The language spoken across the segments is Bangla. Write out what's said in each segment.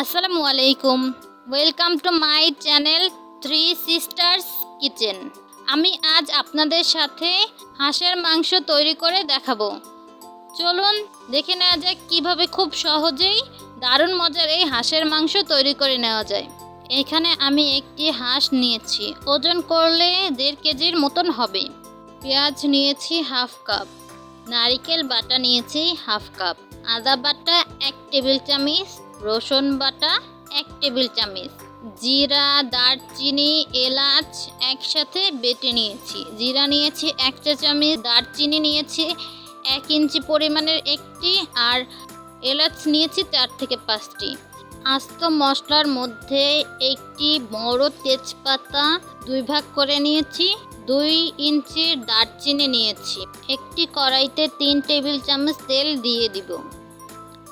আসসালামু আলাইকুম, welcome to my channel three sisters kitchen. আমি আজ আপনাদের সাথে হাঁসের মাংস তৈরি করে দেখাবো। চলুন দেখে নেওয়া যাক কীভাবে খুব সহজেই দারুণ মজার এই হাঁসের মাংস তৈরি করে নেওয়া যায়। এখানে আমি একটি হাঁস নিয়েছি, ওজন করলে 1.5 কেজির মতন হবে। পেঁয়াজ নিয়েছি হাফ কাপ, নারকেল বাটা নিয়েছি হাফ কাপ, আদা বাটা 1 টেবিল চামচ, রসুন বাটা 1 টেবিল চামচ, জিরা, দারচিনি, এলাচ একসাথে বেটে নিয়েছি। জিরা নিয়েছি 1 চা চামচ, দারচিনি নিয়েছি 1 ইঞ্চি পরিমাণের একটি, আর এলাচ নিয়েছি 4 থেকে 5টি। আস্ত মশলার মধ্যে একটি বড় তেজপাতা 2 ভাগ করে নিয়েছি, 2 ইঞ্চির দারচিনি নিয়েছি। একটি কড়াইতে 3 টেবিল চামচ তেল দিয়ে দিব।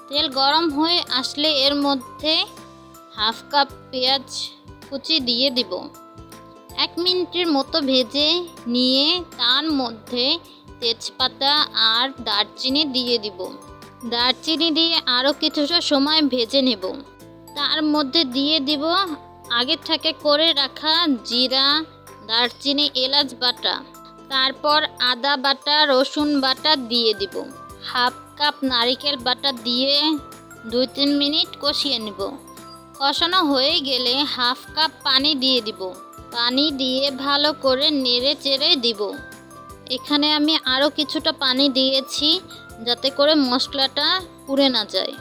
তেল গরম হয়ে আসলে এর মধ্যে হাফ কাপ পেঁয়াজ কুচি দিয়ে দিব। 1 মিনিটের মতো ভেজে নিয়ে তার মধ্যে তেজপাতা আর দারচিনি দিয়ে দিব। দারচিনি দিয়ে আরও কিছুটা সময় ভেজে নেব। তার মধ্যে দিয়ে দিব আগে থেকে করে রাখা জিরা, দারচিনি, এলাচ বাটা। তারপর আদা বাটা, রসুন বাটা দিয়ে দিব। হাফ কাপ নারকেল বাটা দিয়ে 2-3 মিনিট কষিয়ে নেব। কষানো হয়ে গেলে হাফ কাপ পানি দিয়ে দিব। পানি দিয়ে ভালো করে নেড়ে চেড়ে দিব। এখানে আমি আরও কিছুটা পানি দিয়েছি যাতে করে মশলাটা পুড়ে না যায়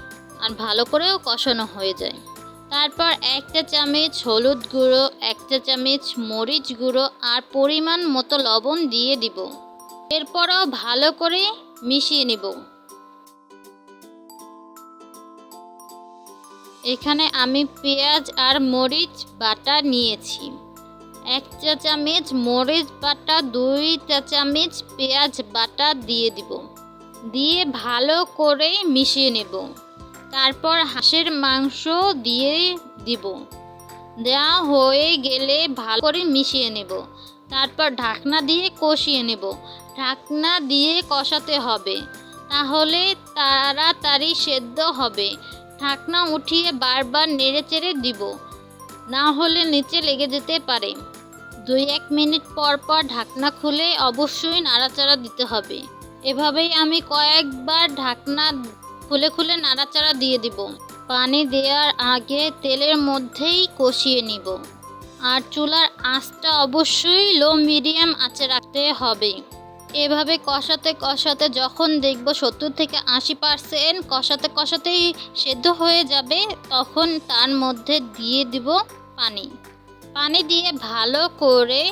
আর ভালো করেও কষানো হয়ে যায়। তারপর 1 চা চামচ হলুদ গুঁড়ো, 1 চা চামচ মরিচ গুঁড়ো আর পরিমাণ মতো লবণ দিয়ে দিব। এরপরও ভালো করে মিশিয়ে নিব। এখানে আমি পেঁয়াজ আর মরিচ বাটা নিয়েছি। 1 চা চামচ মরিচ বাটা, 2 চা চামচ পেঁয়াজ বাটা দিয়ে দিব। দিয়ে ভালো করে মিশিয়ে নেব। তারপর হাঁসের মাংস দিয়ে দিব। দেওয়া হয়ে গেলে ভালো করে মিশিয়ে নেব। তারপর ঢাকনা দিয়ে কষিয়ে নেব। ঢাকনা দিয়ে কষাতে হবে, তাহলে তাড়াতাড়ি সেদ্ধ হবে। ঢাকনা উঠিয়ে বারবার নেড়েচেড়ে দিব, না হলে নিচে লেগে যেতে পারে। 2-1 মিনিট পর পর ঢাকনা খুলে অবশ্যই নাড়াচাড়া দিতে হবে। এভাবেই আমি কয়েকবার ঢাকনা খুলে খুলে নাড়াচাড়া দিয়ে দিব। পানি দেওয়ার আগে তেলের মধ্যেই কষিয়ে নিব। আর চুলার আঁচটা অবশ্যই লো মিডিয়াম আঁচে রাখতে হবে। এভাবে কষাতে কষাতে যখন দেখব 70 থেকে 80% কষাতে কষাতেই সেদ্ধ হয়ে যাবে, তখন তার মধ্যে দিয়ে দিব পানি। পানি দিয়ে ভালো করে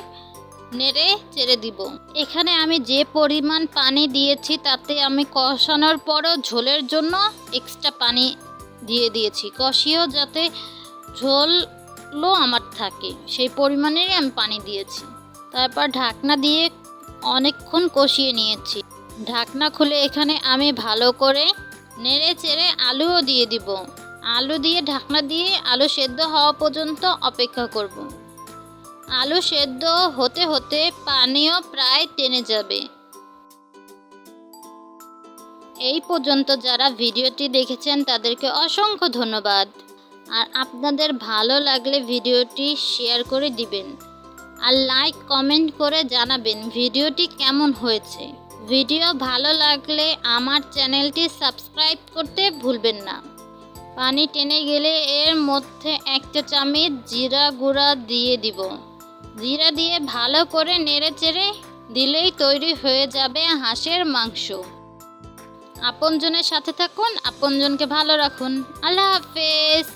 নেড়ে চেড়ে দিব। এখানে আমি যে পরিমাণ পানি দিয়েছি তাতে আমি কষানোর পরও ঝোলের জন্য এক্সট্রা পানি দিয়ে দিয়েছি। কষিয়েও যাতে ঝোলও আমার থাকে সেই পরিমাণেরই আমি পানি দিয়েছি। তারপর ঢাকনা দিয়ে অনেকক্ষণ কষিয়ে নিয়েছি। ঢাকনা খুলে এখানে আমি ভালো করে নেড়ে চেড়ে আলুও দিয়ে দিব। আলু দিয়ে ঢাকনা দিয়ে আলু সেদ্ধ হওয়া পর্যন্ত অপেক্ষা করব। আলু সেদ্ধ হতে হতে পানিও প্রায় টেনে যাবে। এই পর্যন্ত যারা ভিডিওটি দেখেছেন তাদেরকে অসংখ্য ধন্যবাদ। আর আপনাদের ভালো লাগলে ভিডিওটি শেয়ার করে দিবেন আর লাইক কমেন্ট করে জানাবেন ভিডিওটি কেমন হয়েছে। ভিডিও ভালো লাগলে আমার চ্যানেলটি সাবস্ক্রাইব করতে ভুলবেন না। পানি টেনে গেলে এর মধ্যে 1 চা চামচ জিরা গুঁড়া দিয়ে দিব। জিরা দিয়ে ভালো করে নেড়ে চেড়ে দিলেই তৈরি হয়ে যাবে হাঁসের মাংস। আপনজনের সাথে থাকুন, আপনজনকে ভালো রাখুন। আল্লাহ হাফেজ।